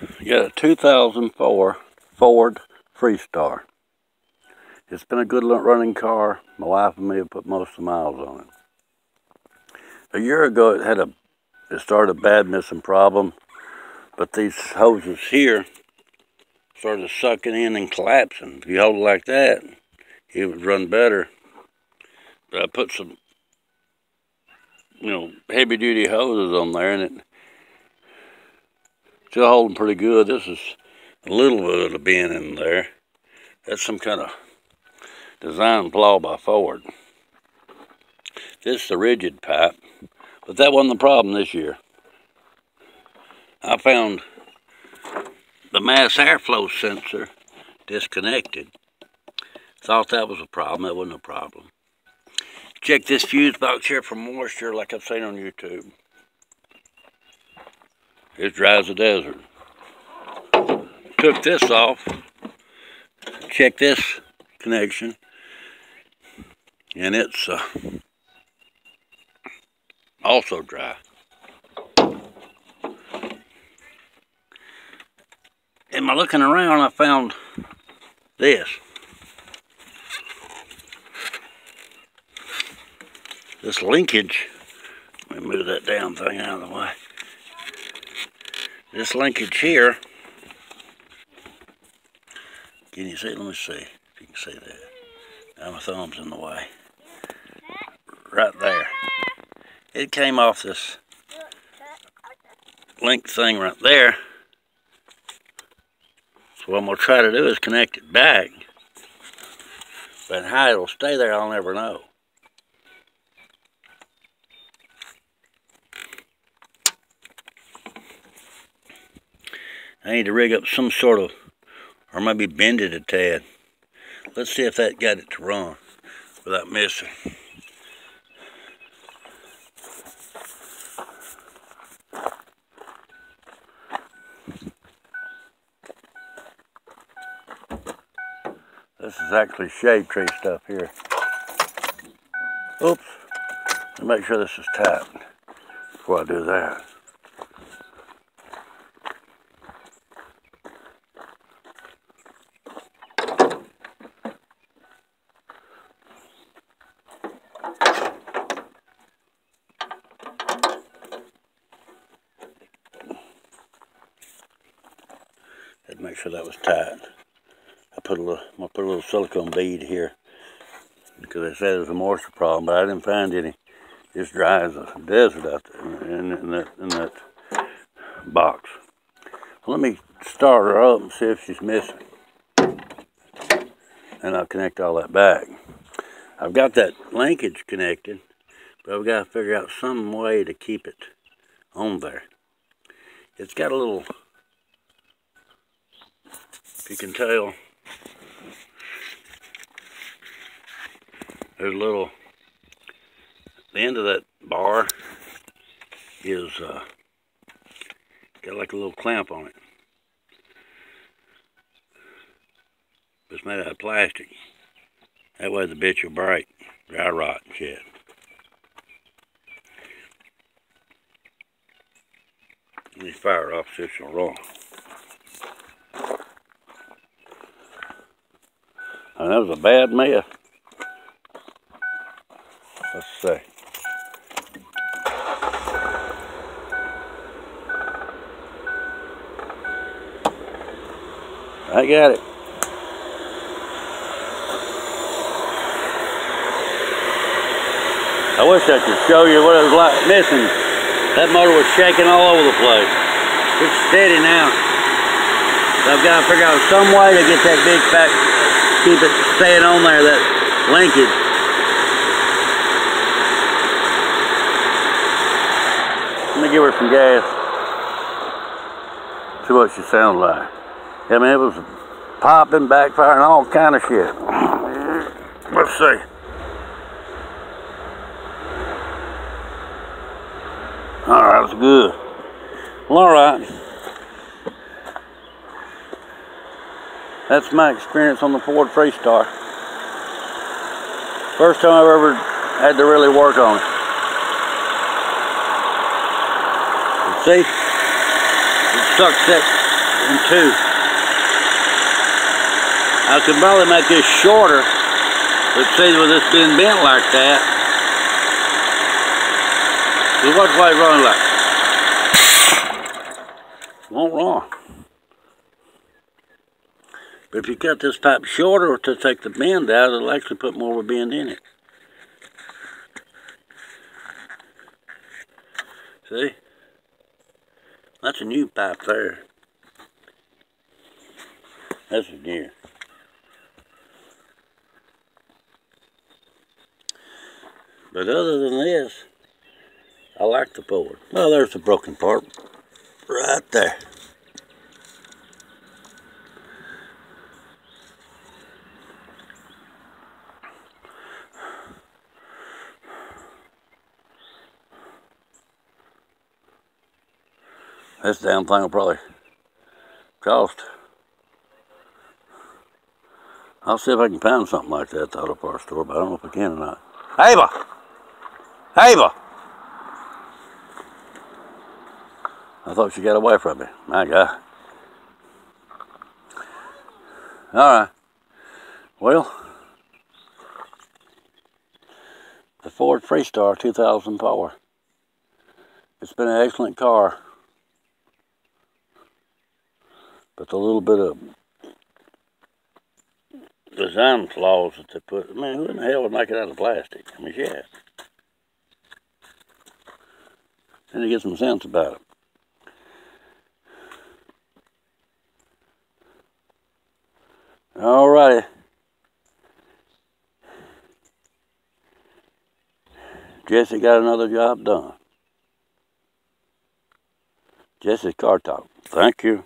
Got a 2004 Ford Freestar. It's been a good running car. My wife and me have put most of the miles on it. A year ago it started a bad missing problem, but these hoses here started sucking in and collapsing. If you hold it like that, it would run better. But I put some, heavy duty hoses on there, and it's still holding pretty good. This is a little bit of the bend in there. That's some kind of design flaw by Ford. This is the rigid pipe, but that wasn't the problem this year. I found the mass airflow sensor disconnected. Thought that was a problem. That wasn't a problem. Check this fuse box here for moisture, like I've seen on YouTube. It's dry as a desert. Took this off. Check this connection, and it's also dry. In my looking around, I found this. This linkage. Let me move that damn thing out of the way. This linkage here. Can you see? Let me see if you can see that. Now my thumb's in the way. Right there. It came off this link thing right there. So what I'm going to try to do is connect it back. But how it'll stay there, I'll never know. I need to rig up some sort of, or maybe bend it a tad. Let's see if that got it to run without missing. This is actually shade tree stuff here. Oops. Let me make sure this is tight before I do that. Had to make sure that was tight. I'm gonna put a little silicone bead here because they said it was a moisture problem, but I didn't find any. It's dry as a desert out there in that box. Well, let me start her up and see if she's missing, and I'll connect all that back. I've got that linkage connected, but I've got to figure out some way to keep it on there. It's got a little, if you can tell, there's a little, the end of that bar is got like a little clamp on it. It's made out of plastic. That way the bitch will break, dry rot and shit. Let me fire it off so she'll roll. And that was a bad mess. Let's see. I got it. I wish I could show you what it was like missing. That motor was shaking all over the place. It's steady now. So I've got to figure out some way to get that big fat, keep it staying on there, that linkage. Let me give her some gas. See what she sounds like. I mean, it was popping, backfiring, all kind of shit. Let's see. Alright, that's good. Well, alright. That's my experience on the Ford Freestar. First time I've ever had to really work on it. See? It sucks that in two. I could probably make this shorter, but see with this being bent like that, so what's why it run like? Won't run. But if you cut this pipe shorter to take the bend out, it'll actually put more of a bend in it. See? That's a new pipe there. That's a new. But other than this, I like the Ford. Well, there's the broken part right there. This damn thing will probably cost. I'll see if I can find something like that at the auto parts store, but I don't know if I can or not. Ava! Ava! I thought she got away from me. My God. Alright. Well, the Ford Freestar 2004. It's been an excellent car. But the little bit of design flaws that they put, I mean, who in the hell would make it out of plastic? I mean, yeah. Then you get some sense about it. Alrighty. Jesse got another job done. Jesse's Car Talk. Thank you.